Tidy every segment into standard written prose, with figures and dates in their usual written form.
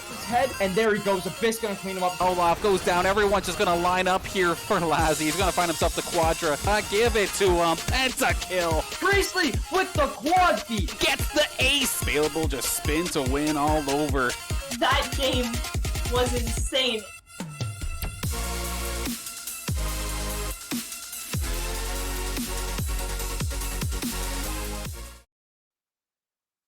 his head, and there he goes. Abyss gonna clean him up. Olaf goes down. Everyone's just gonna line up here for Lazzy. He's gonna find himself the Quadra. Give it to him. Pentakill. Priestley with the quad feet. Gets the ace. Available, just spin to win all over. That game was insane.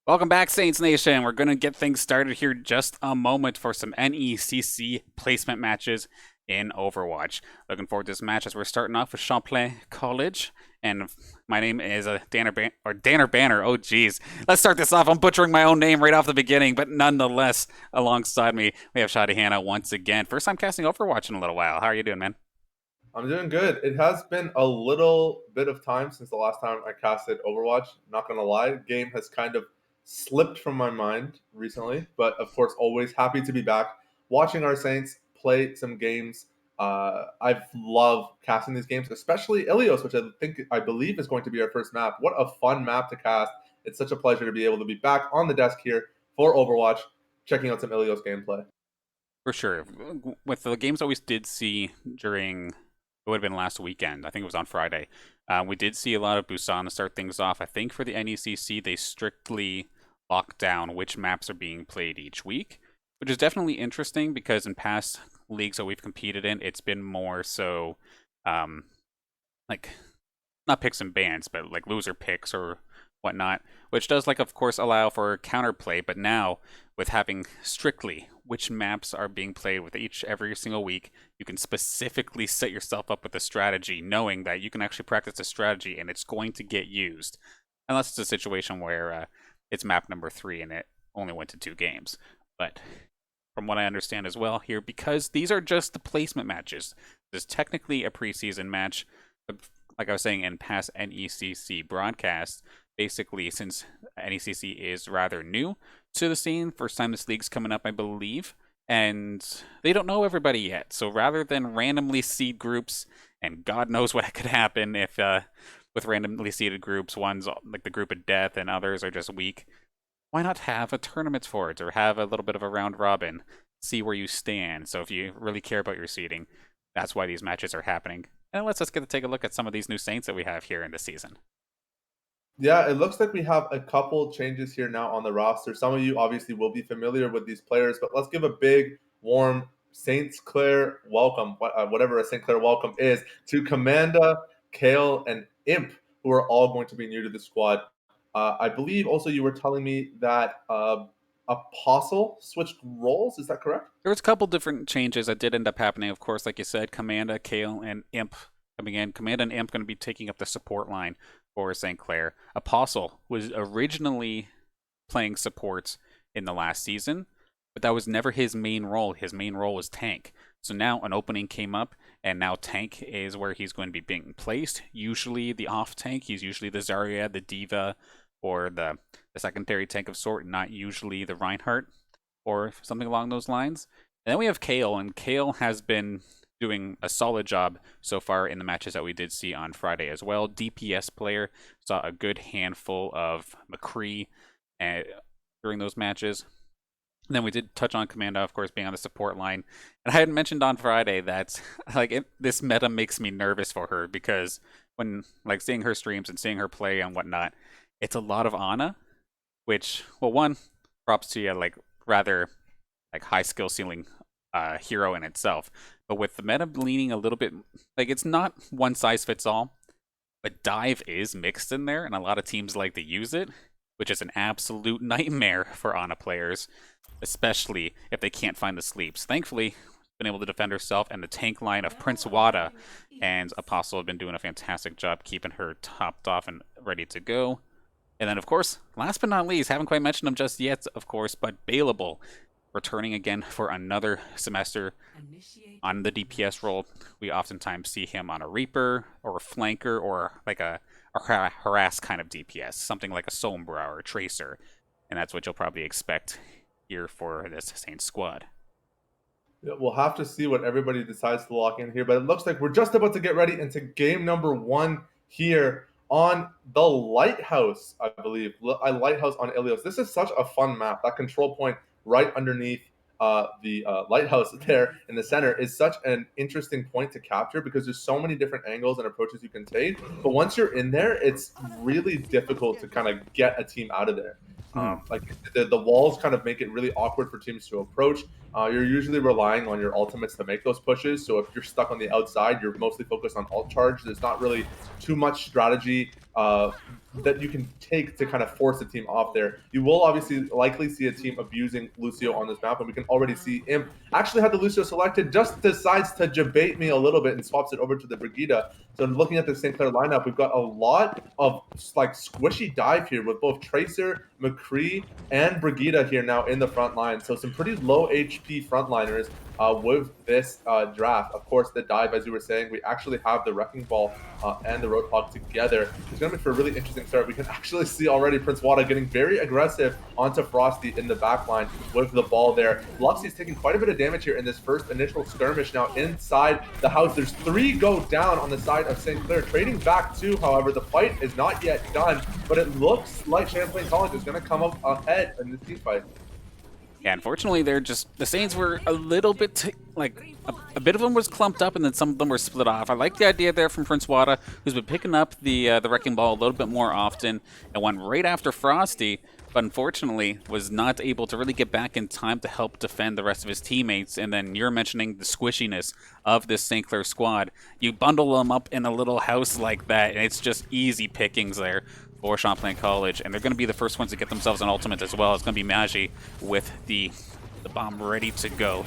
Welcome back, Saints Nation. We're going to get things started here just a moment for some NECC placement matches in Overwatch. Looking forward to this match as we're starting off with Champlain College. And my name is Danner Banner. Oh, geez. Let's start this off. I'm butchering my own name right off the beginning, but nonetheless, alongside me, we have Shadi Hanna once again. First time casting Overwatch in a little while. How are you doing, man? I'm doing good. It has been a little bit of time since the last time I casted Overwatch. Not going to lie. Game has kind of slipped from my mind recently, but of course, always happy to be back watching our Saints play some games. I've loved casting these games, especially Ilios, which I believe is going to be our first map. What a fun map to cast. It's such a pleasure to be able to be back on the desk here for Overwatch, checking out some Ilios gameplay. For sure. With the games that we did see during, it would have been last weekend, I think it was on Friday, we did see a lot of Busan to start things off. I think for the NECC, they strictly lock down which maps are being played each week, which is definitely interesting because in past leagues that we've competed in, it's been more so like not picks and bans, but like loser picks or whatnot, which does of course allow for counterplay. But now with having strictly which maps are being played with every single week, you can specifically set yourself up with a strategy, knowing that you can actually practice a strategy and it's going to get used, unless it's a situation where it's map number 3 and it only went to 2 games. But from what I understand as well here, because these are just the placement matches, there's technically a preseason match. But like I was saying in past NECC broadcasts, basically since NECC is rather new to the scene, first time this league's coming up, I believe, and they don't know everybody yet. So rather than randomly seed groups, and God knows what could happen if with randomly seeded groups, one's like the group of death and others are just weak, why not have a tournament for it or have a little bit of a round robin, see where you stand. So if you really care about your seeding, that's why these matches are happening. And let's just get to take a look at some of these new Saints that we have here in this season. Yeah, it looks like we have a couple changes here now on the roster. Some of you obviously will be familiar with these players, but let's give a big, warm Saints Clair welcome, whatever a Saint Clair welcome is, to Commanda, Kale, and Imp, who are all going to be new to the squad. I believe also you were telling me that Apostle switched roles. Is that correct? There was a couple different changes that did end up happening. Of course, like you said, Commanda, Kale, and Imp coming in. Commanda and Imp going to be taking up the support line for St. Clair. Apostle was originally playing supports in the last season, but that was never his main role. His main role was tank. So now an opening came up, and now tank is where he's going to be being placed. Usually the off tank, he's usually the Zarya, the Diva, or the secondary tank of sort, not usually the Reinhardt or something along those lines. And then we have Kale, and Kale has been doing a solid job so far in the matches that we did see on Friday as well. DPS player, saw a good handful of McCree during those matches. And then we did touch on Commanda, of course, being on the support line. And I had mentioned on Friday that this meta makes me nervous for her because when seeing her streams and seeing her play and whatnot, it's a lot of Ana, which, well, one, props to you, rather high skill ceiling hero in itself. But with the meta leaning a little bit, it's not one size fits all, but dive is mixed in there, and a lot of teams like to use it, which is an absolute nightmare for Ana players, especially if they can't find the sleeps. Thankfully, been able to defend herself, and the tank line of Prince Wada and Apostle have been doing a fantastic job keeping her topped off and ready to go. And then, of course, last but not least, haven't quite mentioned him just yet, of course, but Bailable, returning again for another semester on the DPS role. We oftentimes see him on a Reaper or a Flanker or a harass kind of DPS, something like a Sombra or a Tracer. And that's what you'll probably expect here for this Saints squad. Yeah, we'll have to see what everybody decides to lock in here, but it looks like we're just about to get ready into game number 1 here on the Lighthouse, I believe. A Lighthouse on Ilios. This is such a fun map. That control point right underneath the lighthouse there in the center is such an interesting point to capture because there's so many different angles and approaches you can take. But once you're in there, it's really difficult to kind of get a team out of there. Like the walls kind of make it really awkward for teams to approach. You're usually relying on your ultimates to make those pushes. So if you're stuck on the outside, you're mostly focused on ult charge. There's not really too much strategy that you can take to kind of force a team off there. You will obviously likely see a team abusing Lucio on this map, and we can already see Imp actually had the Lucio selected, just decides to debate me a little bit and swaps it over to the Brigida. So looking at the St. Clair lineup, we've got a lot of like squishy dive here with both Tracer, McCree, and Brigida here now in the front line. So some pretty low HP frontliners with this draft. Of course, the dive, as you were saying, we actually have the Wrecking Ball and the Roadhog together. It's going to be for a really interesting start. We can actually see already Prince Wada getting very aggressive onto Frosty in the back line with the ball there. Luxie's taking quite a bit of damage here in this first initial skirmish. Now inside the house, there's 3 go down on the side of St. Clair. Trading back 2, however, the fight is not yet done, but it looks like Champlain College is going to come up ahead in this team fight. Yeah, unfortunately, the Saints were a little bit, a bit of them was clumped up and then some of them were split off. I like the idea there from Prince Wada, who's been picking up the Wrecking Ball a little bit more often and went right after Frosty, but unfortunately was not able to really get back in time to help defend the rest of his teammates. And then you're mentioning the squishiness of this St. Clair squad. You bundle them up in a little house like that, and it's just easy pickings there for Champlain College, and they're going to be the first ones to get themselves an ultimate as well. It's going to be Magi with the bomb ready to go.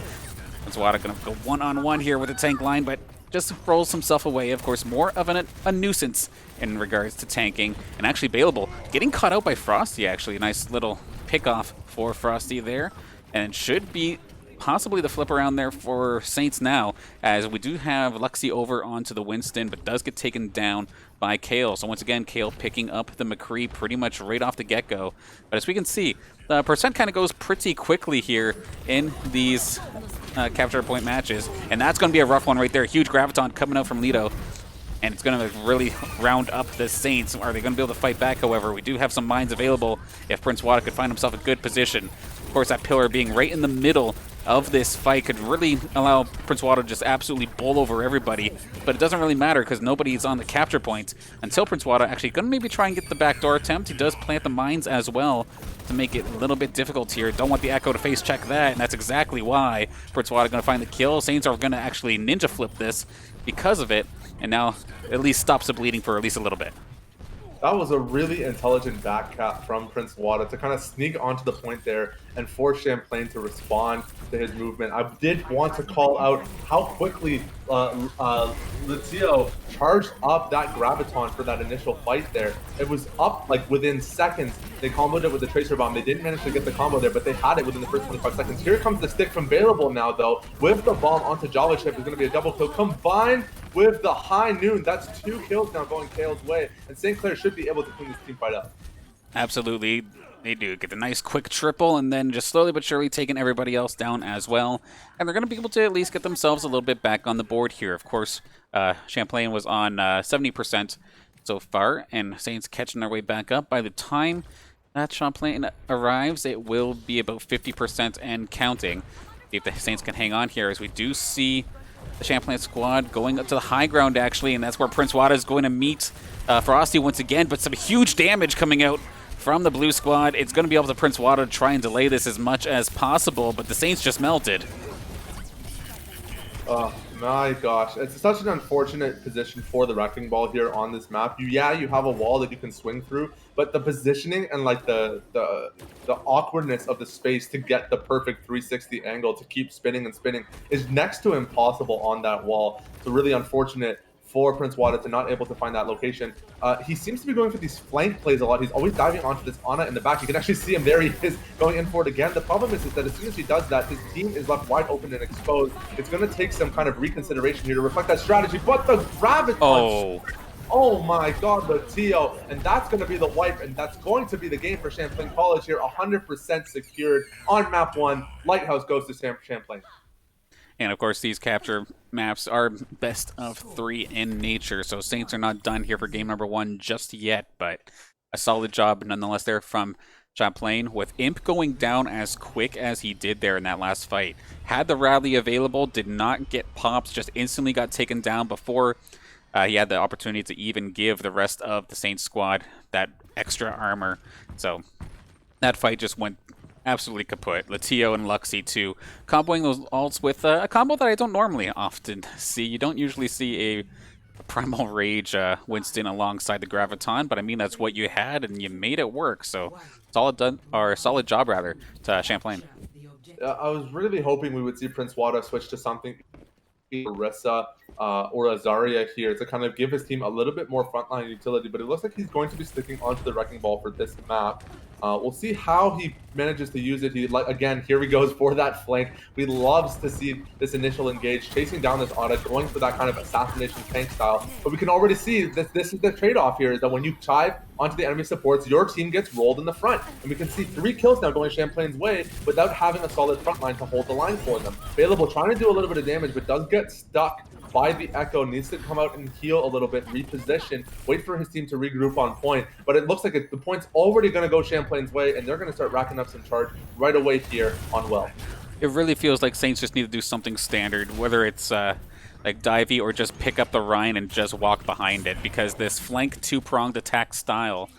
Prince Wada going to go one-on-one here with the tank line, but just rolls himself away. Of course, more of a nuisance in regards to tanking, and actually bailable. Getting caught out by Frosty, actually. A nice little pick-off for Frosty there, and it should be possibly the flip around there for Saints now, as we do have Luxie over onto the Winston, but does get taken down by Kale. So once again, Kale picking up the McCree pretty much right off the get-go. But as we can see, the percent kind of goes pretty quickly here in these capture point matches, and that's going to be a rough one right there. Huge Graviton coming out from Lido, and it's going to really round up the Saints. Are they going to be able to fight back, however? We do have some mines available if Prince Wada could find himself a good position. Of course, that pillar being right in the middle of this fight could really allow Prince Wada to just absolutely bowl over everybody, but it doesn't really matter because nobody's on the capture point until Prince Wada actually going to maybe try and get the backdoor attempt. He does plant the mines as well to make it a little bit difficult here. Don't want the Echo to face check that, and that's exactly why Prince Wada going to find the kill. Saints are going to actually ninja flip this because of it, and now at least stops the bleeding for at least a little bit. That was a really intelligent back cap from Prince Wada to kind of sneak onto the point there and force Champlain to respond to his movement. I did want to call out how quickly Lucio charged up that Graviton for that initial fight there. It was up like within seconds. They comboed it with the Tracer Bomb. They didn't manage to get the combo there, but they had it within the first 25 seconds. Here comes the stick from Bailable now, though, with the bomb onto Java Chip. It's going to be a double kill combined with the High Noon. That's 2 kills now going Kale's way, and St. Clair should be able to clean this team fight up. Absolutely. They do get the nice quick triple, and then just slowly but surely taking everybody else down as well. And they're going to be able to at least get themselves a little bit back on the board here. Of course, Champlain was on 70% so far, and Saints catching their way back up. By the time that Champlain arrives, it will be about 50% and counting. See if the Saints can hang on here, as we do see the Champlain squad going up to the high ground, actually, and that's where Prince Wada is going to meet Frosty once again, but some huge damage coming out from the blue squad. It's going to be able to Prince Wada to try and delay this as much as possible, but the Saints just melted. Oh my gosh, it's such an unfortunate position for the Wrecking Ball here on this map. You have a wall that you can swing through, but the positioning and like the awkwardness of the space to get the perfect 360 angle to keep spinning and spinning is next to impossible on that wall. So really unfortunate for Prince Wada to not able to find that location. He seems to be going for these flank plays a lot. He's always diving onto this Ana in the back. You can actually see him there. He is going in for it again. The problem is that as soon as he does that, his team is left wide open and exposed. It's going to take some kind of reconsideration here to reflect that strategy. But the Graviton! Oh my god, the Tio. And that's going to be the wipe, and that's going to be the game for Champlain College here. 100% secured on map 1. Lighthouse goes to Champlain. And of course, these capture maps are best of 3 in nature, so Saints are not done here for game number 1 just yet, but a solid job nonetheless there from Champlain, with Imp going down as quick as he did there in that last fight. Had the rally available, did not get pops, just instantly got taken down before he had the opportunity to even give the rest of the Saints squad that extra armor. So that fight just went absolutely kaput. Latio and Luxie too, comboing those ults with a combo that I don't normally often see. You don't usually see a Primal Rage Winston alongside the Graviton, but I mean that's what you had and you made it work. So solid job rather to Champlain. I was really hoping we would see Prince Wada switch to something Orisa or Azaria here to kind of give his team a little bit more frontline utility, but it looks like he's going to be sticking onto the Wrecking Ball for this map. We'll see how he manages to use it. Again, here he goes for that flank. We loves to see this initial engage, chasing down this Ada, going for that kind of assassination tank style. But we can already see this is the trade-off here, is that when you chive onto the enemy supports, your team gets rolled in the front. And we can see 3 kills now going Champlain's way without having a solid front line to hold the line for them. Available trying to do a little bit of damage, but does get stuck by the Echo, needs to come out and heal a little bit, reposition, wait for his team to regroup on point. But it looks like the point's already going to go Champlain's way, and they're going to start racking up some charge right away here on Well. It really feels like Saints just need to do something standard, whether it's like divey or just pick up the Rhine and just walk behind it, because this flank 2-pronged attack style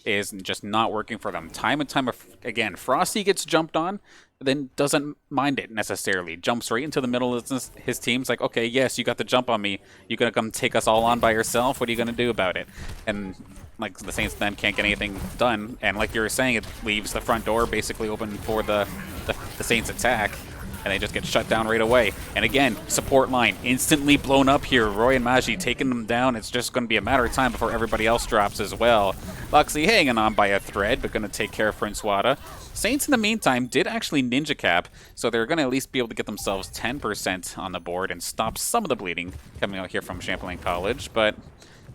is just not working for them. Time and time again, Frosty gets jumped on, then doesn't mind it necessarily. Jumps right into the middle of his team's like, okay, yes, you got the jump on me. You gonna come take us all on by yourself? What are you gonna do about it? And like the Saints then can't get anything done. And like you were saying, it leaves the front door basically open for the Saints attack. And they just get shut down right away. And again, support line instantly blown up here. Roy and Magi taking them down. It's just going to be a matter of time before everybody else drops as well. Luxie hanging on by a thread, but going to take care of Prince Wada. Saints, in the meantime, did actually ninja cap, so they're going to at least be able to get themselves 10% on the board and stop some of the bleeding coming out here from Champlain College. But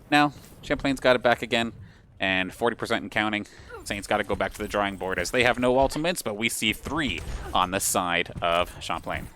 now, Champlain's got it back again, and 40% and counting. Saints got to go back to the drawing board as they have no ultimates, but we see 3 on the side of Champlain.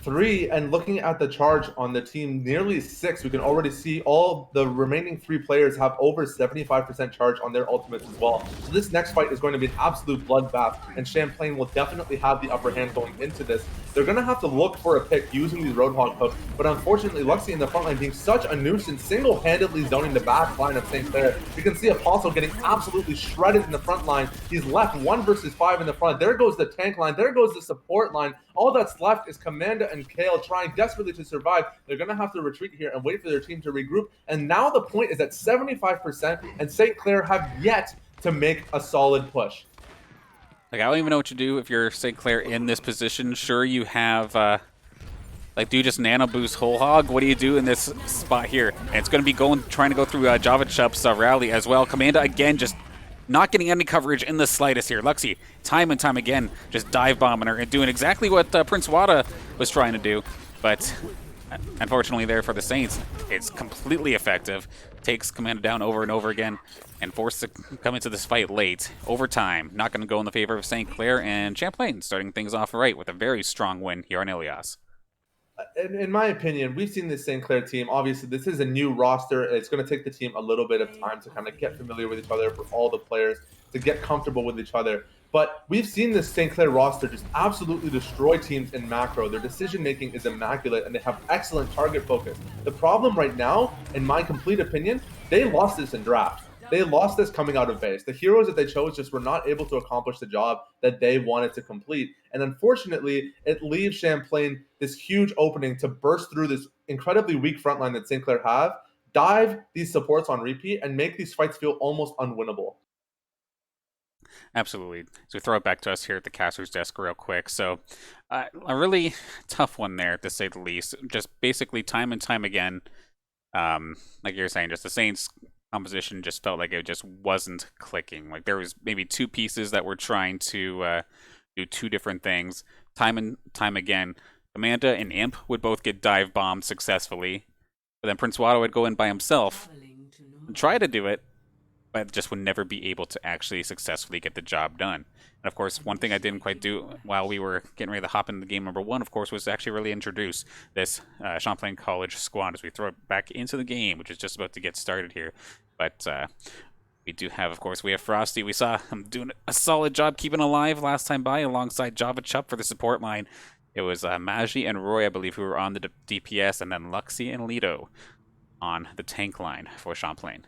3, and looking at the charge on the team, nearly 6. We can already see all the remaining 3 players have over 75% charge on their ultimates as well. So this next fight is going to be an absolute bloodbath, and Champlain will definitely have the upper hand going into this. They're going to have to look for a pick using these Roadhog hooks, but unfortunately, Luxie in the front line being such a nuisance, single-handedly zoning the back line of St. Clair. You can see Apostle getting absolutely shredded in the front line. He's left 1 versus 5 in the front. There goes the tank line. There goes the support line. All that's left is Commanda and Kale trying desperately to survive. They're going to have to retreat here and wait for their team to regroup. And now the point is at 75%, and St. Clair have yet to make a solid push. Like, I don't even know what you do if you're St. Clair in this position. Sure, you have, like, do you just nano boost whole hog? What do you do in this spot here? And it's going to be trying to go through Java Chup's rally as well. Commanda, again, just not getting any coverage in the slightest here. Luxie, time and time again, just dive bombing her and doing exactly what Prince Wada was trying to do. But unfortunately there for the Saints, it's completely effective. Takes Commanda down over and over again and forced to come into this fight late. Overtime, not going to go in the favor of St. Clair, and Champlain starting things off right with a very strong win here on Ilias. In my opinion, we've seen this St. Clair team. Obviously, this is a new roster. It's going to take the team a little bit of time to kind of get familiar with each other, for all the players to get comfortable with each other. But we've seen this St. Clair roster just absolutely destroy teams in macro. Their decision-making is immaculate, and they have excellent target focus. The problem right now, in my complete opinion, they lost this in draft. They lost this coming out of base. The heroes that they chose just were not able to accomplish the job that they wanted to complete. And unfortunately, it leaves Champlain this huge opening to burst through this incredibly weak front line that St. Clair have, dive these supports on repeat, and make these fights feel almost unwinnable. Absolutely. So we throw it back to us here at the caster's desk real quick. So a really tough one there, to say the least. Just basically time and time again, like you're saying, just the Saints composition just felt like it just wasn't clicking. Like there was maybe 2 pieces that were trying to do 2 different things. Time and time again, Amanda and Imp would both get dive bombed successfully, but then Prince Wada would go in by himself and try to do it, but just would never be able to actually successfully get the job done. And of course, one thing I didn't quite do while we were getting ready to hop into game number 1, of course, was to actually really introduce this Champlain College squad as we throw it back into the game, which is just about to get started here. But We do have, of course, we have Frosty. We saw him doing a solid job keeping alive last time by alongside Java Chup for the support line. It was Magi and Roy, I believe, who were on the DPS, and then Luxie and Lido on the tank line for Champlain.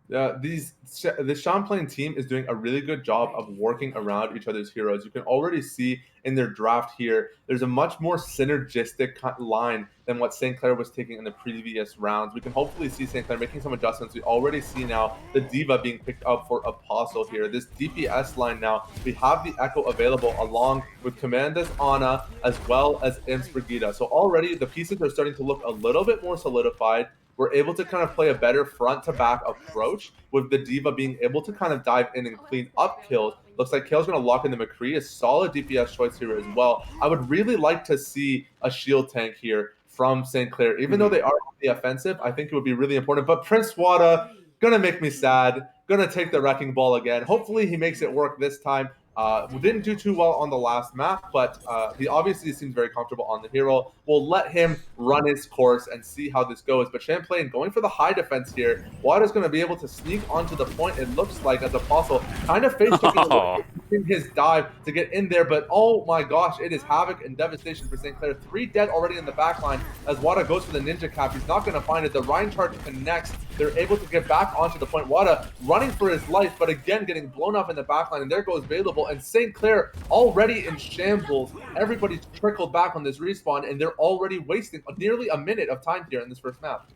The Champlain team is doing a really good job of working around each other's heroes. You can already see in their draft here, there's a much more synergistic line than what St. Clair was taking in the previous rounds. We can hopefully see St. Clair making some adjustments. We already see now the Diva being picked up for Apostle here. This DPS line now, we have the Echo available along with Commanda's Ana as well as Imps Brigida. So already the pieces are starting to look a little bit more solidified. We're able to kind of play a better front-to-back approach with the Diva being able to kind of dive in and clean up kills. Looks like Kale's going to lock into McCree, a solid DPS choice here as well. I would really like to see a shield tank here from St. Clair. Even though they are on the offensive, I think it would be really important. But Prince Wada, going to make me sad. Going to take the wrecking ball again. Hopefully he makes it work this time. Didn't do too well on the last map, but he obviously seems very comfortable on the hero. We'll let him run his course and see how this goes. But Champlain going for the high defense here. Wada's going to be able to sneak onto the point, it looks like, as Apostle. Kind of face-checking his dive to get in there, but oh my gosh, it is havoc and devastation for St. Clair. 3 dead already in the backline as Wada goes for the ninja cap. He's not going to find it. The Rhine charge connects. They're able to get back onto the point. Wada running for his life, but again getting blown up in the backline, and there goes Bailable. And St. Clair already in shambles. Everybody's trickled back on this respawn, and they're already wasting nearly a minute of time here in this first map.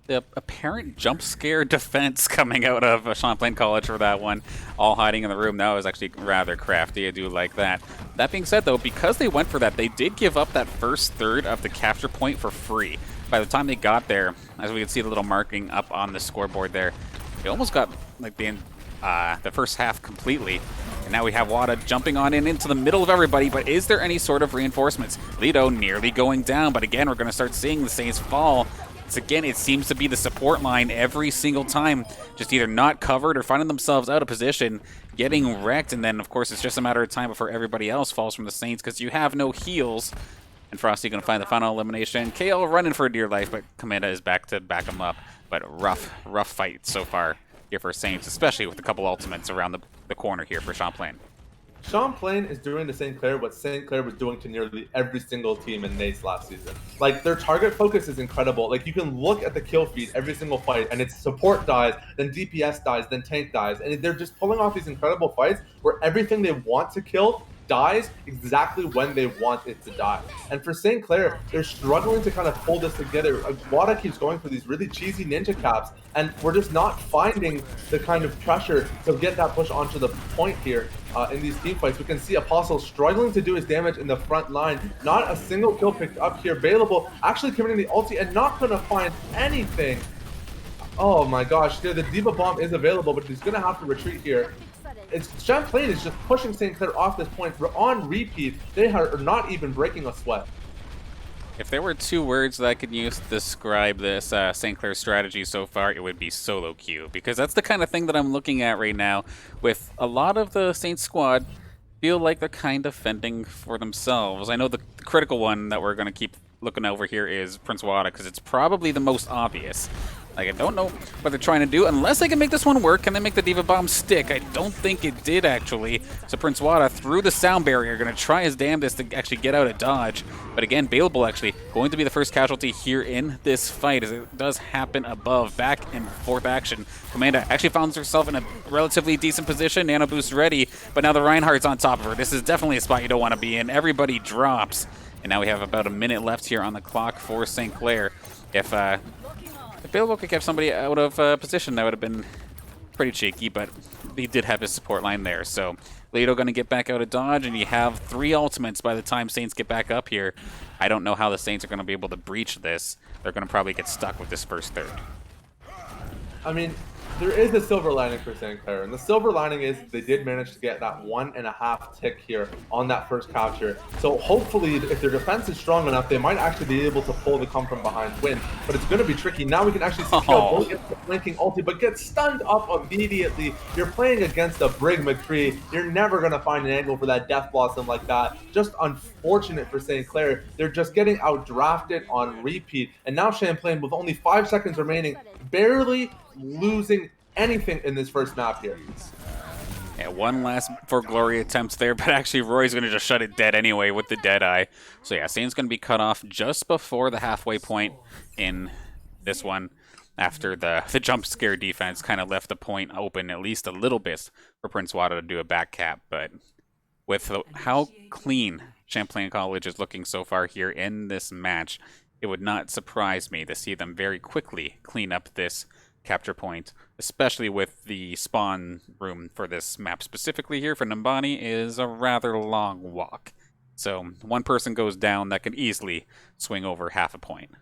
The apparent jump scare defense coming out of Champlain College for that one, all hiding in the room. That was actually rather crafty. I do like that. That being said, though, because they went for that, they did give up that first third of the capture point for free. By the time they got there, as we can see the little marking up on the scoreboard there, they almost got like the first half completely. And now we have Wada jumping on in into the middle of everybody, but is there any sort of reinforcements? Lido nearly going down, but again, we're going to start seeing the Saints fall. Again, it seems to be the support line every single time, just either not covered or finding themselves out of position, getting wrecked, and then, of course, it's just a matter of time before everybody else falls from the Saints because you have no heals. And Frosty going to find the final elimination. KL running for dear life, but Commanda is back to back him up. But rough fight so far here for Saints, especially with a couple ultimates around the corner here for Champlain. Champlain is doing to St. Clair what St. Clair was doing to nearly every single team in NECC last season. Like, their target focus is incredible. Like, you can look at the kill feed every single fight, and it's support dies, then DPS dies, then tank dies. And they're just pulling off these incredible fights where everything they want to kill dies exactly when they want it to die. And for St. Clair, they're struggling to kind of pull this together. Wada keeps going for these really cheesy ninja caps, and we're just not finding the kind of pressure to get that push onto the point here in these team fights. We can see Apostle struggling to do his damage in the front line. Not a single kill picked up here. Bailable actually committing the ulti and not going to find anything. Oh my gosh, the Diva Bomb is available, but he's going to have to retreat here. Champlain is just pushing St. Clair off this point. We're on repeat. They are not even breaking a sweat. If there were 2 words that I could use to describe this St. Clair strategy so far, it would be solo queue. Because that's the kind of thing that I'm looking at right now with a lot of the Saints squad feel like they're kind of fending for themselves. I know the critical one that we're going to keep looking over here is Prince Wada, because it's probably the most obvious. Like, I don't know what they're trying to do. Unless they can make this one work, can they make the Diva Bomb stick? I don't think it did, actually. So Prince Wada, through the sound barrier, going to try his damnedest to actually get out of dodge. But again, Bailable actually going to be the first casualty here in this fight, as it does happen above. Back and forth action. Commanda actually finds herself in a relatively decent position. Nano boost ready, but now the Reinhardt's on top of her. This is definitely a spot you don't want to be in. Everybody drops. And now we have about a minute left here on the clock for St. Clair. If Bailable could get somebody out of position, that would have been pretty cheeky, but he did have his support line there. So Lido going to get back out of dodge, and you have 3 ultimates by the time Saints get back up here. I don't know how the Saints are going to be able to breach this. They're going to probably get stuck with this first third. I mean, there is a silver lining for St. Clair, and the silver lining is they did manage to get that 1.5 tick here on that first capture. So hopefully, if their defense is strong enough, they might actually be able to pull the come from behind win. But it's going to be tricky. Now we can actually see Kill get the flanking ulti, but get stunned up immediately. You're playing against a Brig McCree. You're never going to find an angle for that Death Blossom like that. Just unfortunate for St. Clair. They're just getting outdrafted on repeat. And now Champlain, with only 5 seconds remaining, barely losing anything in this first map here. Yeah, one last for glory attempts there, but actually Roy's going to just shut it dead anyway with the Deadeye. So yeah, Saint's going to be cut off just before the halfway point in this one, after the jump scare defense kind of left the point open at least a little bit for Prince Wada to do a back cap. But with how clean Champlain College is looking so far here in this match, it would not surprise me to see them very quickly clean up this capture point, especially with the spawn room for this map specifically here for Numbani is a rather long walk. So one person goes down, that could easily swing over half a point.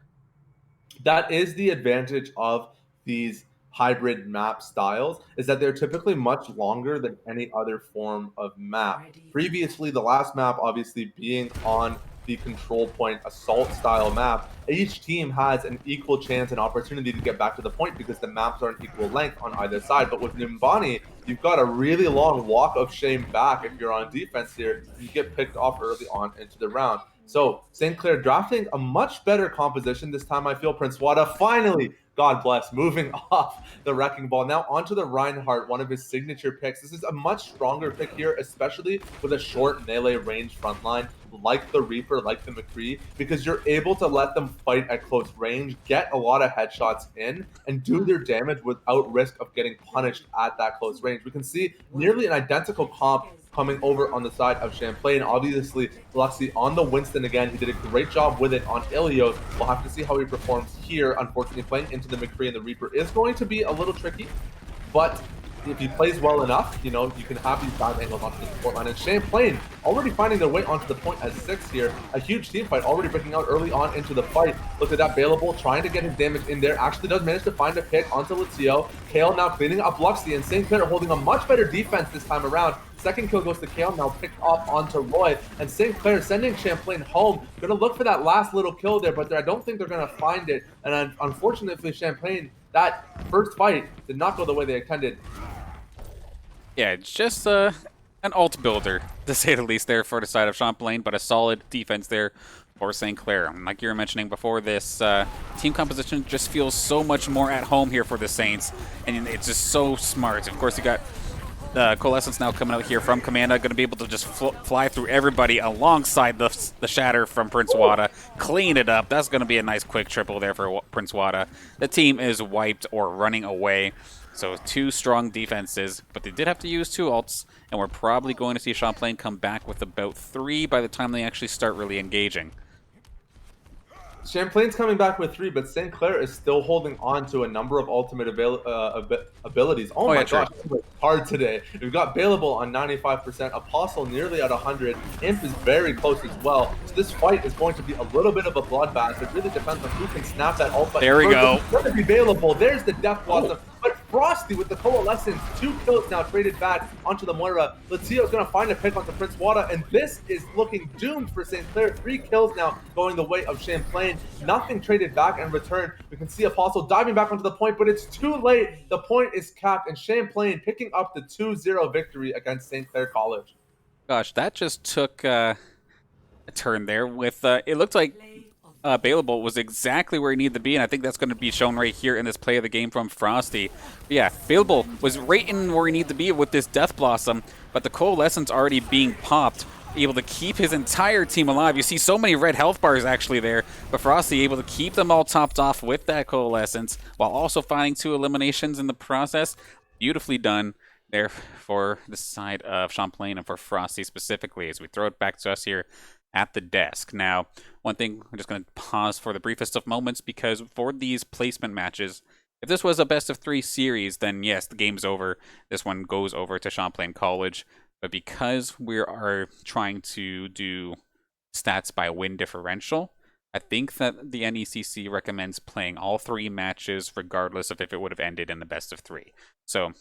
That is the advantage of these hybrid map styles, is that they're typically much longer than any other form of map. Previously, the last map obviously being on the control point assault style map, each team has an equal chance and opportunity to get back to the point because the maps are an equal length on either side. But with Nimbani, you've got a really long walk of shame back if you're on defense here. You get picked off early on into the round. So St. Clair drafting a much better composition this time. I feel Prince Wada finally, God bless, moving off the wrecking ball. Now onto the Reinhardt, one of his signature picks. This is a much stronger pick here, especially with a short melee range frontline like the Reaper, like the McCree, because you're able to let them fight at close range, get a lot of headshots in, and do their damage without risk of getting punished at that close range. We can see nearly an identical comp coming over on the side of Champlain. Obviously, Luxy on the Winston again. He did a great job with it on Ilios. We'll have to see how he performs here. Unfortunately, playing into the McCree and the Reaper is going to be a little tricky, but if he plays well enough, you know, you can have these dive angles onto the support line. And Champlain already finding their way onto the point as 6 here. A huge team fight already breaking out early on into the fight. Look at that, Bailable trying to get his damage in there. Actually does manage to find a pick onto Lucio. Kale now cleaning up Luxy, and St. Clair holding a much better defense this time around. Second kill goes to Kale, now picked off onto Roy. And St. Clair sending Champlain home. Gonna look for that last little kill there, but I don't think they're gonna find it. And unfortunately, Champlain, that first fight did not go the way they intended. Yeah, it's just an ult builder, to say the least, there for the side of Champlain, but a solid defense there for St. Clair. And like you were mentioning before, this team composition just feels so much more at home here for the Saints, and it's just so smart. Of course, you got Coalescence now coming out here from Commanda, going to be able to just fly through everybody alongside the Shatter from Prince Wada, clean it up. That's going to be a nice quick triple there for Prince Wada. The team is wiped or running away. So 2 strong defenses, but they did have to use 2 ults, and we're probably going to see Champlain come back with about 3 by the time they actually start really engaging. Champlain's coming back with 3, but St. Clair is still holding on to a number of ultimate abilities. Oh my gosh, it's hard today. We've got Bailable on 95%, Apostle nearly at 100, Imp is very close as well. So this fight is going to be a little bit of a bloodbath. It really depends on who can snap that ult. There we go. It's going to be Bailable. There's the Death Blossom. But Frosty with the Coalescence, 2 kills now traded back onto the Moira. Lucio is going to find a pick onto Prince Wada, and this is looking doomed for St. Clair. 3 kills now going the way of Champlain. Nothing traded back in return. We can see Apostle diving back onto the point, but it's too late. The point is capped, and Champlain picking up the 2-0 victory against St. Clair College. Gosh, that just took a turn there with, it looked like Bailable was exactly where he needed to be, and I think that's going to be shown right here in this play of the game from Frosty. But yeah, Bailable was right in where he needed to be with this Death Blossom, but the Coalescence already being popped, able to keep his entire team alive. You see so many red health bars actually there, but Frosty able to keep them all topped off with that Coalescence, while also finding 2 eliminations in the process. Beautifully done there for the side of Champlain and for Frosty specifically, as we throw it back to us here at the desk. Now, one thing, I'm just going to pause for the briefest of moments, because for these placement matches, if this was a best-of-3 series, then yes, the game's over. This one goes over to Champlain College. But because we are trying to do stats by win differential, I think that the NECC recommends playing all 3 matches regardless of if it would have ended in the best-of-3. So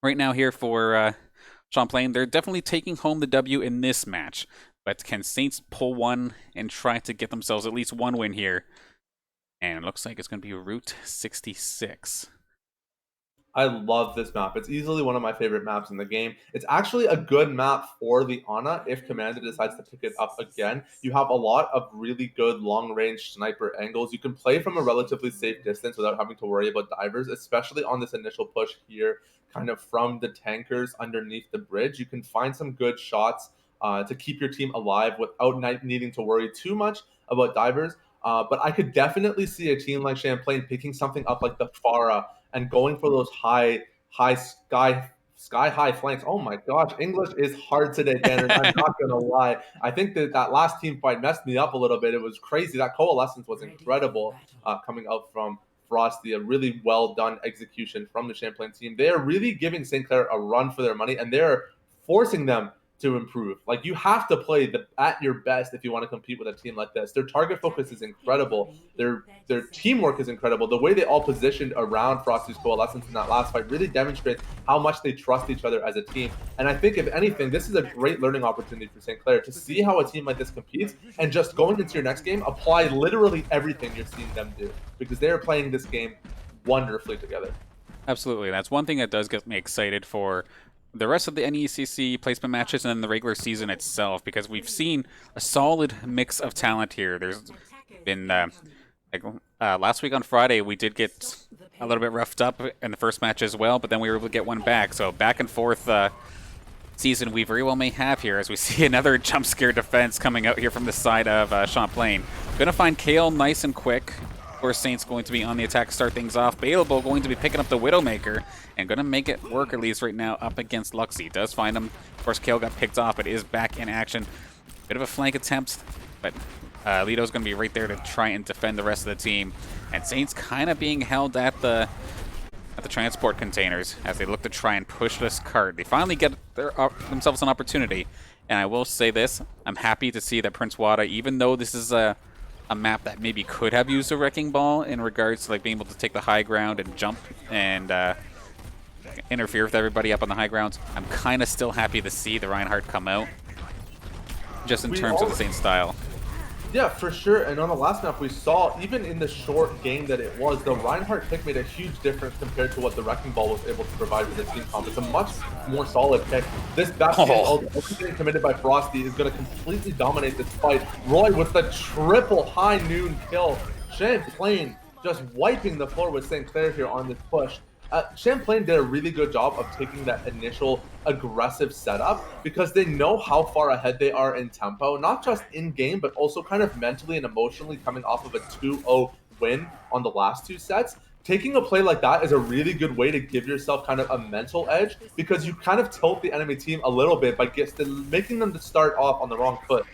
right now here for Champlain, they're definitely taking home the W in this match. But can Saints pull one and try to get themselves at least 1 win here? And it looks like it's going to be Route 66. I love this map. It's easily one of my favorite maps in the game. It's actually a good map for the Ana if Commander decides to pick it up again. You have a lot of really good long-range sniper angles. You can play from a relatively safe distance without having to worry about divers, especially on this initial push here, kind of from the tankers underneath the bridge. You can find some good shots to keep your team alive without needing to worry too much about divers. But I could definitely see a team like Champlain picking something up like the Farah and going for those high sky high flanks. Oh my gosh, English is hard today, Tanner. I'm not gonna lie. I think that last team fight messed me up a little bit. It was crazy. That coalescence was incredible coming out from Frosty. A really well done execution from the Champlain team. They are really giving St. Clair a run for their money, and they're forcing them to improve. Like you have to play at your best if you want to compete with a team like this. Their target focus is incredible. Their teamwork is incredible. The way they all positioned around Frosty's coalescence in that last fight really demonstrates how much they trust each other as a team. And I think if anything, this is a great learning opportunity for St. Clair to see how a team like this competes and just going into your next game, apply literally everything you're seeing them do because they are playing this game wonderfully together. Absolutely. That's one thing that does get me excited for the rest of the NECC placement matches and then the regular season itself, because we've seen a solid mix of talent here. There's been, last week on Friday, we did get a little bit roughed up in the first match as well, but then we were able to get one back. So back and forth season we very well may have here as we see another jump scare defense coming out here from the side of Champlain. Gonna find Kale nice and quick. Of course, Saint's going to be on the attack to start things off. Bailable going to be picking up the Widowmaker and going to make it work, at least right now, up against Luxy. Does find him. Of course, Kale got picked off, but is back in action. Bit of a flank attempt, but Lito's going to be right there to try and defend the rest of the team. And Saint's kind of being held at the transport containers as they look to try and push this cart. They finally get themselves an opportunity. And I will say this, I'm happy to see that Prince Wada, even though this is a map that maybe could have used a Wrecking Ball in regards to like being able to take the high ground and jump and interfere with everybody up on the high grounds. I'm kind of still happy to see the Reinhardt come out, just in terms of the same style. Yeah, for sure. And on the last map, we saw, even in the short game that it was, the Reinhardt pick made a huge difference compared to what the Wrecking Ball was able to provide for the team comp. It's a much more solid pick. This Bastion, getting committed by Frosty, is going to completely dominate this fight. Roy with the triple high noon kill. Champlain just wiping the floor with St. Clair here on this push. Champlain did a really good job of taking that initial aggressive setup because they know how far ahead they are in tempo, not just in game, but also kind of mentally and emotionally coming off of a 2-0 win on the last two sets. Taking a play like that is a really good way to give yourself kind of a mental edge because you kind of tilt the enemy team a little bit by making them to start off on the wrong foot.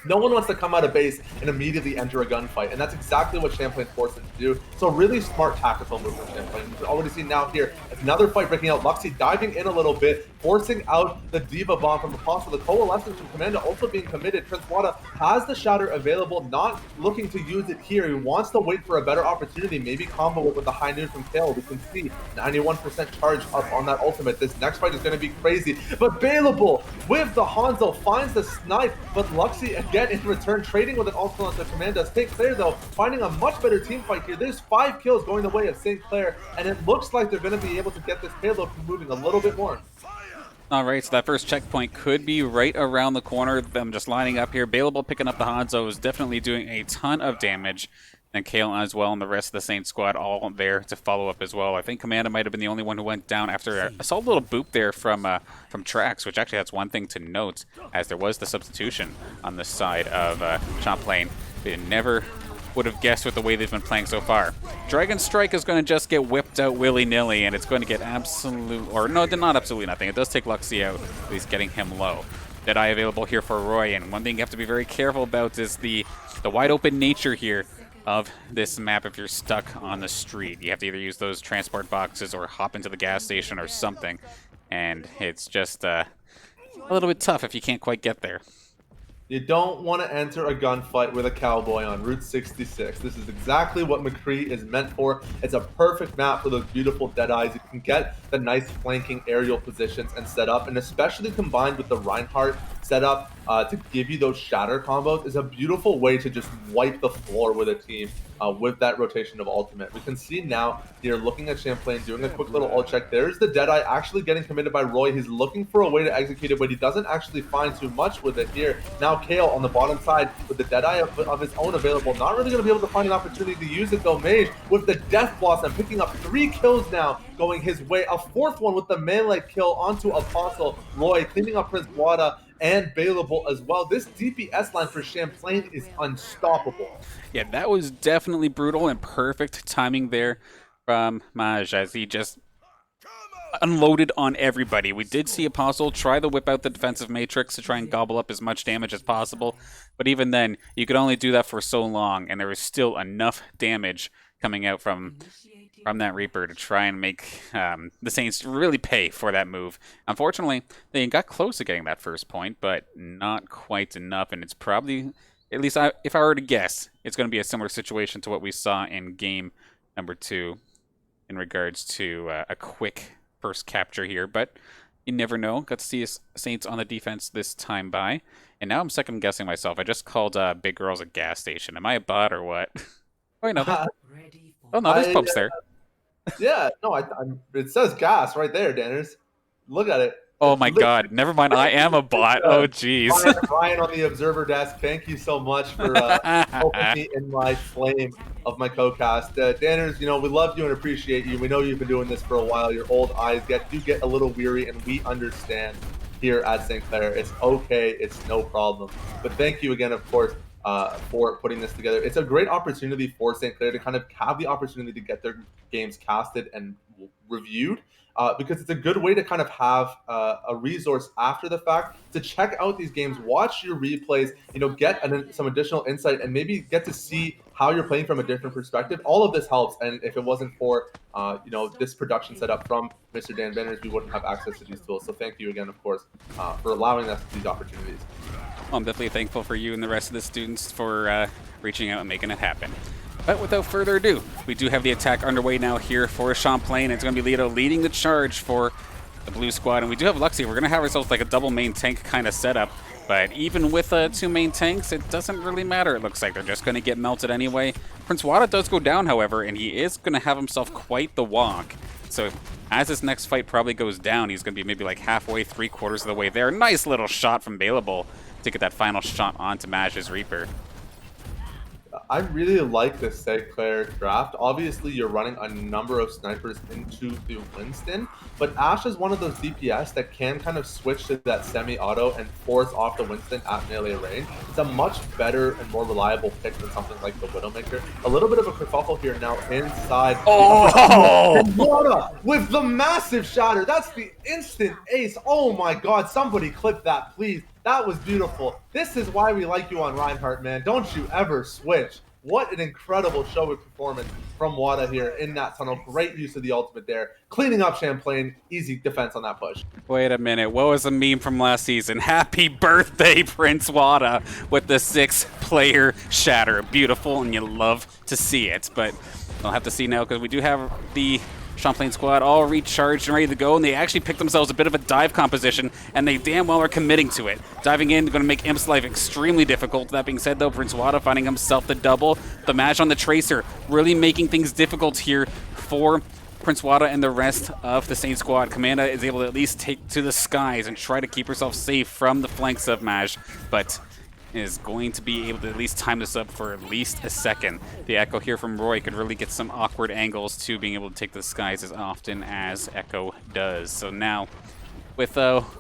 No one wants to come out of base and immediately enter a gunfight, and that's exactly what Champlain forced them to do. So really smart tactical move from Champlain. You can already see now here, another fight breaking out. Luxy diving in a little bit, forcing out the Diva Bomb from Apostle. The coalescence from Commando also being committed. Prince Wada has the Shatter available, not looking to use it here. He wants to wait for a better opportunity, maybe combo it with the high noon from Kale. We can see 91% charge up on that ultimate. This next fight is going to be crazy, but Bailable with the Hanzo finds the snipe, but Luxy again in return trading with an ultimate on the Commando. St. Clair though finding a much better team fight here. There's 5 kills going the way of St. Clair, and it looks like they're going to be able to get this payload moving a little bit more. All right, so that first checkpoint could be right around the corner. Them just lining up here. Bailable picking up the Hanzo is definitely doing a ton of damage. And Kale as well, and the rest of the Saint squad all there to follow up as well. I think Commando might have been the only one who went down after a solid little boop there from Trax, which actually that's one thing to note, as there was the substitution on the side of Champlain. They never would have guessed with the way they've been playing so far. Dragon Strike is going to just get whipped out willy-nilly, and it's going to get absolute, or no, not absolutely nothing. It does take Luxy out, at least getting him low. Deadeye available here for Roy, and one thing you have to be very careful about is the wide open nature here of this map. If you're stuck on the street, you have to either use those transport boxes or hop into the gas station or something, and it's just a little bit tough if you can't quite get there. You don't want to enter a gunfight with a cowboy on Route 66. This is exactly what McCree is meant for. It's a perfect map for those beautiful Deadeyes. You can get the nice flanking aerial positions and setup, and especially combined with the Reinhardt setup, to give you those shatter combos is a beautiful way to just wipe the floor with a team with that rotation of ultimate. We can see now here, looking at Champlain, doing a quick little ult check. There's the Deadeye actually getting committed by Roy. He's looking for a way to execute it, but he doesn't actually find too much with it here. Now Kale on the bottom side with the Deadeye of his own available. Not really going to be able to find an opportunity to use it though. Mage with the Death Blossom picking up 3 kills now going his way. A 4th one with the melee kill onto Apostle. Roy cleaning up Prince Wada and Bailable as well. This DPS line for Champlain is unstoppable. Yeah, that was definitely brutal and perfect timing there from Maj as he just unloaded on everybody. We did see Apostle try to whip out the defensive matrix to try and gobble up as much damage as possible, but even then, you could only do that for so long, and there was still enough damage coming out from that Reaper to try and make the Saints really pay for that move. Unfortunately, they got close to getting that first point, but not quite enough, and it's probably, at least if I were to guess, it's going to be a similar situation to what we saw in game number 2 in regards to a quick first capture here, but you never know. Got to see Saints on the defense this time by, and now I'm second guessing myself. I just called Big Girls a gas station. Am I a bot or what? Wait, no. Oh no, there's pumps there. Yeah, no, it says gas right there, Danners. Look at it. Oh my god, never mind, I am a bot. Oh jeez. Ryan on the observer desk, thank you so much for helping me in my flame of my co-cast. Danners, you know, we love you and appreciate you. We know you've been doing this for a while. Your old eyes do get a little weary, and we understand here at St. Clair. It's okay, it's no problem. But thank you again, of course, for putting this together. It's a great opportunity for St. Clair to kind of have the opportunity to get their games casted and reviewed, because it's a good way to kind of have a resource after the fact to check out these games, watch your replays, you know, get some additional insight, and maybe get to see how you're playing from a different perspective. All of this helps, and if it wasn't for you know, this production setup from Mr. Dan Benners, we wouldn't have access to these tools. So thank you again, of course, for allowing us these opportunities. Well, I'm definitely thankful for you and the rest of the students for reaching out and making it happen. But without further ado, we do have the attack underway now here for Champlain. It's going to be Lito leading the charge for the blue squad. And we do have Luxie. We're going to have ourselves like a double main tank kind of setup. But even with 2 main tanks, it doesn't really matter. It looks like they're just going to get melted anyway. Prince Wada does go down, however, and he is going to have himself quite the walk. So as this next fight probably goes down, he's going to be maybe like halfway, 3/4 of the way there. Nice little shot from Bailable to get that final shot onto Maj's Reaper. I really like this St. Clair draft. Obviously, you're running a number of snipers into the Winston, but Ash is one of those DPS that can kind of switch to that semi-auto and force off the Winston at melee range. It's a much better and more reliable pick than something like the Widowmaker. A little bit of a kerfuffle here now inside. Oh! And Wada with the massive shatter. That's the instant ace. Oh my god, somebody clip that, please. That was beautiful. This is why we like you on Reinhardt, man. Don't you ever switch. What an incredible show of performance from Wada here in that tunnel. Great use of the ultimate there. Cleaning up Champlain. Easy defense on that push. Wait a minute. What was the meme from last season? Happy birthday, Prince Wada, with the 6-player shatter. Beautiful, and you love to see it. But we'll have to see now because we do have the Champlain squad all recharged and ready to go, and they actually picked themselves a bit of a dive composition, and they damn well are committing to it. Diving in, going to make Imp's life extremely difficult. That being said, though, Prince Wada finding himself the double. The match on the Tracer really making things difficult here for Prince Wada and the rest of the Saint squad. Commanda is able to at least take to the skies and try to keep herself safe from the flanks of Maj, but is going to be able to at least time this up for at least a second. The Echo here from Roy could really get some awkward angles to being able to take the skies as often as Echo does. So now, with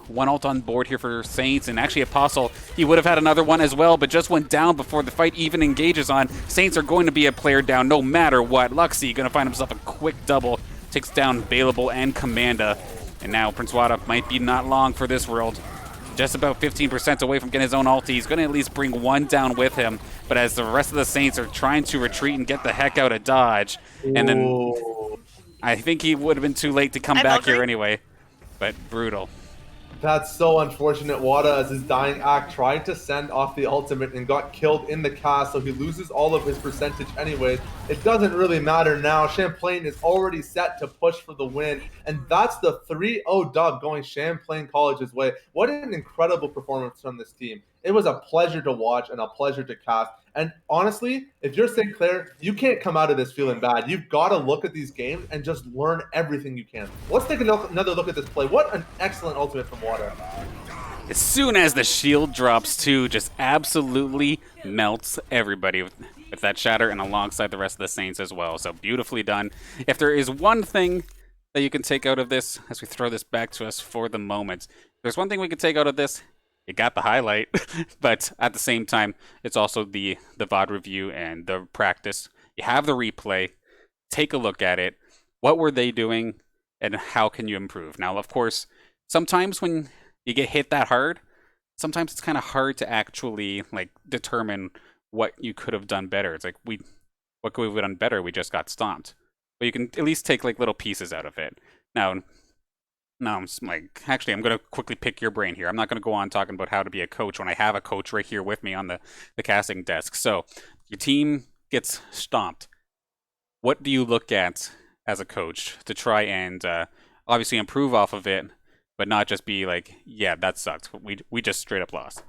one ult on board here for Saints, and actually Apostle, he would have had another one as well, but just went down before the fight even engages on. Saints are going to be a player down no matter what. Luxie going to find himself a quick double, takes down Bailable and Commanda, and now Prince Wada might be not long for this world. Just about 15% away from getting his own ulti. He's going to at least bring one down with him. But as the rest of the Saints are trying to retreat and get the heck out of dodge, and then I think he would have been too late to come back here anyway. But brutal. That's so unfortunate. Wada, as his dying act, tried to send off the ultimate and got killed in the cast, so he loses all of his percentage anyways. it doesn't really matter now. Champlain is already set to push for the win, and that's the 3-0 dub going Champlain College's way. What an incredible performance from this team. It was a pleasure to watch and a pleasure to cast. And honestly, if you're St. Clair, you can't come out of this feeling bad. You've got to look at these games and just learn everything you can. Let's take another look at this play. What an excellent ultimate from Water. As soon as the shield drops too, just absolutely melts everybody with that shatter and alongside the rest of the Saints as well. So beautifully done. If there is one thing that you can take out of this, as we throw this back to us for the moment, there's one thing we can take out of this. You got the highlight, but at the same time, it's also the VOD review and the practice. You have the replay. Take a look at it. What were they doing, and how can you improve? Now, of course, sometimes when you get hit that hard, sometimes it's kind of hard to actually like determine what you could have done better. It's like, what could we have done better? We just got stomped. But you can at least take like little pieces out of it. Now, I'm like, actually, I'm going to quickly pick your brain here. I'm not going to go on talking about how to be a coach when I have a coach right here with me on the casting desk. So your team gets stomped. What do you look at as a coach to try and obviously improve off of it, but not just be like, yeah, that sucked. We just straight up lost.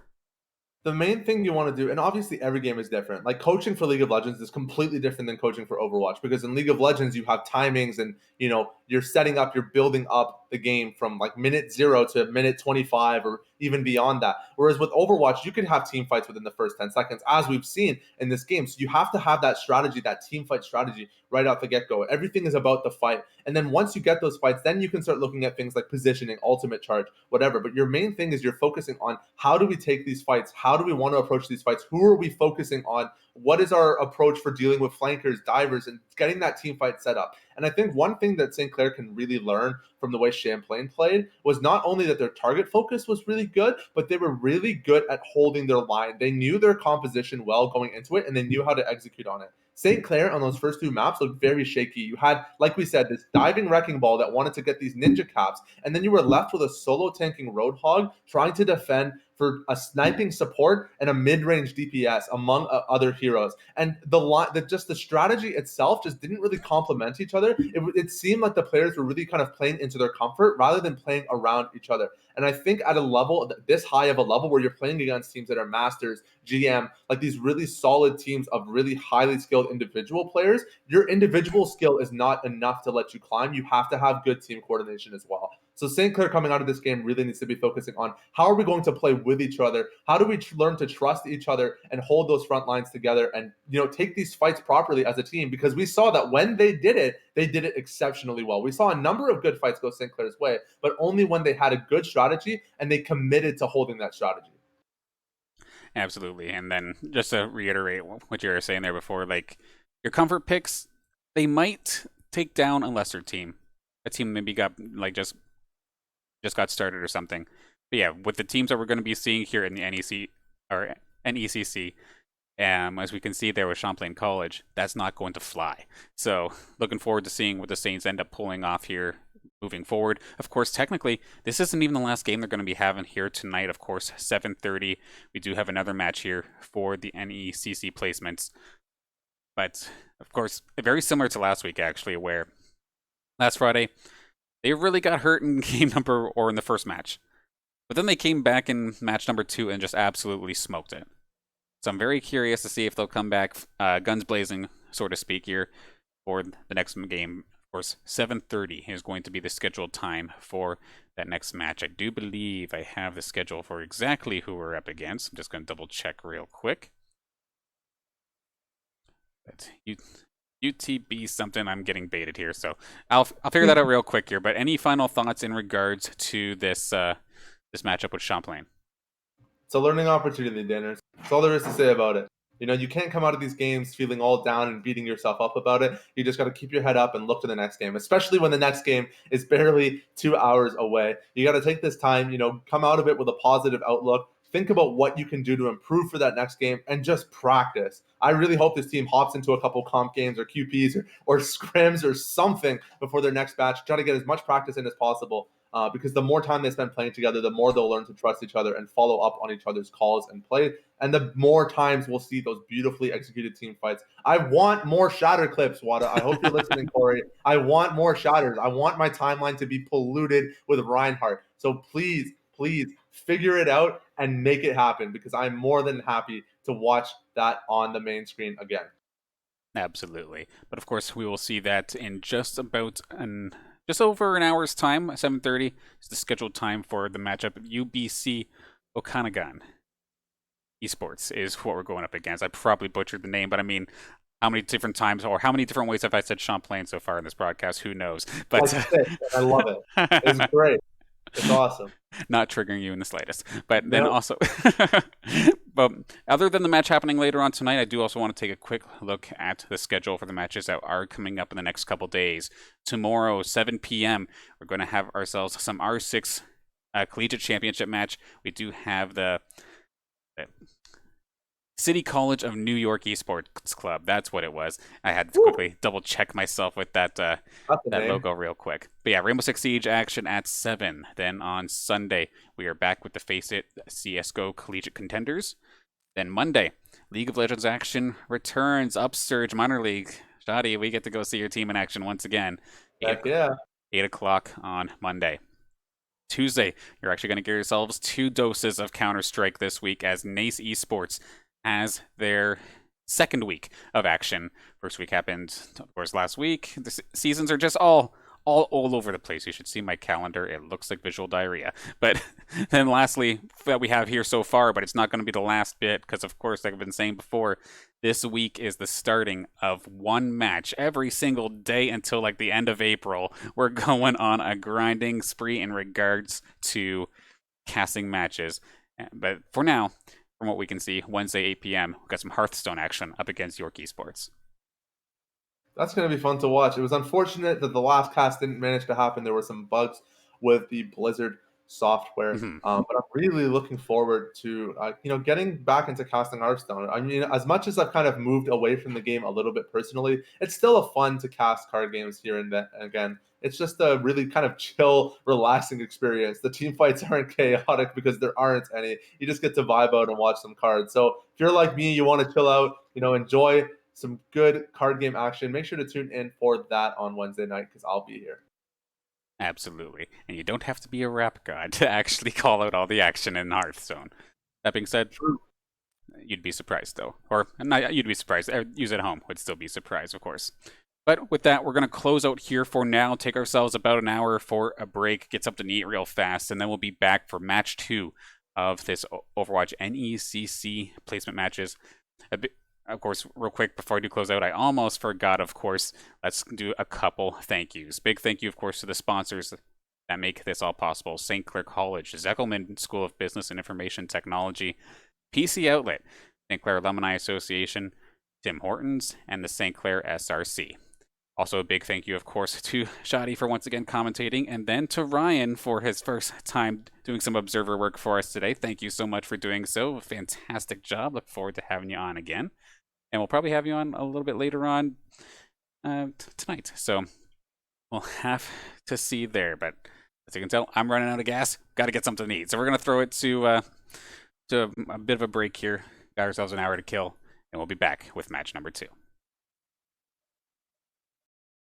The main thing you want to do, and obviously every game is different. Like coaching for League of Legends is completely different than coaching for Overwatch, because in League of Legends you have timings and you're setting up, you're building up the game from like minute 0 to minute 25 or even beyond that. Whereas with Overwatch, you can have team fights within the first 10 seconds, as we've seen in this game. So you have to have that strategy, that team fight strategy right out the get-go. Everything is about the fight. And then once you get those fights, then you can start looking at things like positioning, ultimate charge, whatever. But your main thing is you're focusing on how do we take these fights? How do we want to approach these fights? Who are we focusing on? What is our approach for dealing with flankers, divers, and getting that team fight set up? And I think one thing that St. Clair can really learn from the way Champlain played was not only that their target focus was really good, but they were really good at holding their line. They knew their composition well going into it, and they knew how to execute on it. St. Clair on those first 2 maps looked very shaky. You had, like we said, this diving wrecking ball that wanted to get these ninja caps, and then you were left with a solo tanking Roadhog trying to defend for a sniping support and a mid-range DPS among other heroes. And the strategy itself just didn't really complement each other. It seemed like the players were really kind of playing into their comfort rather than playing around each other. And I think at a level this high of a level where you're playing against teams that are Masters, GM, like these really solid teams of really highly skilled individual players, your individual skill is not enough to let you climb. You have to have good team coordination as well. So St. Clair coming out of this game really needs to be focusing on how are we going to play with each other? How do we learn to trust each other and hold those front lines together and take these fights properly as a team? Because we saw that when they did it exceptionally well. We saw a number of good fights go St. Clair's way, but only when they had a good strategy and they committed to holding that strategy. Absolutely. And then just to reiterate what you were saying there before, like your comfort picks, they might take down a lesser team. A team maybe got like just got started or something. But yeah, with the teams that we're going to be seeing here in the NEC or NECC, as we can see there with Champlain College, that's not going to fly. So looking forward to seeing what the Saints end up pulling off here moving forward. Of course, technically, this isn't even the last game they're going to be having here tonight. Of course, 7:30. We do have another match here for the NECC placements. But, of course, very similar to last week, actually, where last Friday, they really got hurt in game number or in the first match. But then they came back in match number 2 and just absolutely smoked it. So I'm very curious to see if they'll come back guns blazing, so to speak, here for the next game. Of course, 7:30 is going to be the scheduled time for that next match. I do believe I have the schedule for exactly who we're up against. I'm just going to double check real quick. But UTB something, I'm getting baited here, so I'll figure that out real quick here. But any final thoughts in regards to this this matchup with Champlain? It's a learning opportunity, Danners. That's all there is to say about it. You can't come out of these games feeling all down and beating yourself up about it. You just got to keep your head up and look to the next game, especially when the next game is barely 2 hours away. You got to take this time, come out of it with a positive outlook. Think about what you can do to improve for that next game and just practice. I really hope this team hops into a couple comp games or QPs or scrims or something before their next batch. Try to get as much practice in as possible. because the more time they spend playing together, the more they'll learn to trust each other and follow up on each other's calls and play. And the more times we'll see those beautifully executed team fights. I want more shatter clips, Wada. I hope you're listening, Corey. I want more shatters. I want my timeline to be polluted with Reinhardt. So please, please figure it out and make it happen, because I'm more than happy to watch that on the main screen again. Absolutely. But of course, we will see that in just over an hour's time. 7:30 is the scheduled time for the matchup. UBC Okanagan Esports is what we're going up against. I probably butchered the name, but I mean, how many different times or how many different ways have I said Champlain so far in this broadcast? Who knows? But I love it. It's great. It's awesome. Not triggering you in the slightest. But then also, but other than the match happening later on tonight, I do also want to take a quick look at the schedule for the matches that are coming up in the next couple days. Tomorrow, 7 p.m., we're going to have ourselves some R6 Collegiate Championship match. We do have the City College of New York Esports Club. That's what it was. I had to quickly double check myself with that logo real quick. But yeah, Rainbow Six Siege action at 7. Then on Sunday, we are back with the Face It CSGO Collegiate Contenders. Then Monday, League of Legends action returns. Upsurge Minor League. Shadi, we get to go see your team in action once again. 8 o'clock on Monday. Tuesday, you're actually going to get yourselves 2 doses of Counter-Strike this week as NECC Esports has their second week of action. First week happened, of course, last week. The seasons are just all over the place. You should see my calendar. It looks like visual diarrhea. But then lastly, that we have here so far, but it's not going to be the last bit because, of course, like I've been saying before, this week is the starting of one match every single day until like the end of April. We're going on a grinding spree in regards to casting matches. But for now, from what we can see, Wednesday, 8 p.m., we've got some Hearthstone action up against York Esports. That's going to be fun to watch. It was unfortunate that the last cast didn't manage to happen. There were some bugs with the Blizzard software, but I'm really looking forward to getting back into casting Hearthstone. I mean, as much as I've kind of moved away from the game a little bit personally, it's still a fun to cast card games here and then again. It's just a really kind of chill, relaxing experience. The team fights aren't chaotic because there aren't any. You just get to vibe out and watch some cards. So if you're like me, you want to chill out, enjoy some good card game action, make sure to tune in for that on Wednesday night because I'll be here. Absolutely. And you don't have to be a rap god to actually call out all the action in Hearthstone. That being said, you'd be surprised though. Or not, you'd be surprised. Use at home would still be surprised, of course. But with that, we're going to close out here for now, take ourselves about an hour for a break, get something to eat real fast, and then we'll be back for match 2 of this Overwatch NECC placement matches. Of course, real quick before I do close out, I almost forgot, of course, let's do a couple thank yous. Big thank you, of course, to the sponsors that make this all possible. St. Clair College, Zeckelman School of Business and Information Technology, PC Outlet, St. Clair Alumni Association, Tim Hortons, and the St. Clair SRC. Also, a big thank you, of course, to Shadi for once again commentating, and then to Ryan for his first time doing some observer work for us today. Thank you so much for doing so. Fantastic job. Look forward to having you on again. And we'll probably have you on a little bit later on tonight. So we'll have to see there. But as you can tell, I'm running out of gas. Got to get something to eat. So we're going to throw it to a bit of a break here. Got ourselves an hour to kill. And we'll be back with match number 2.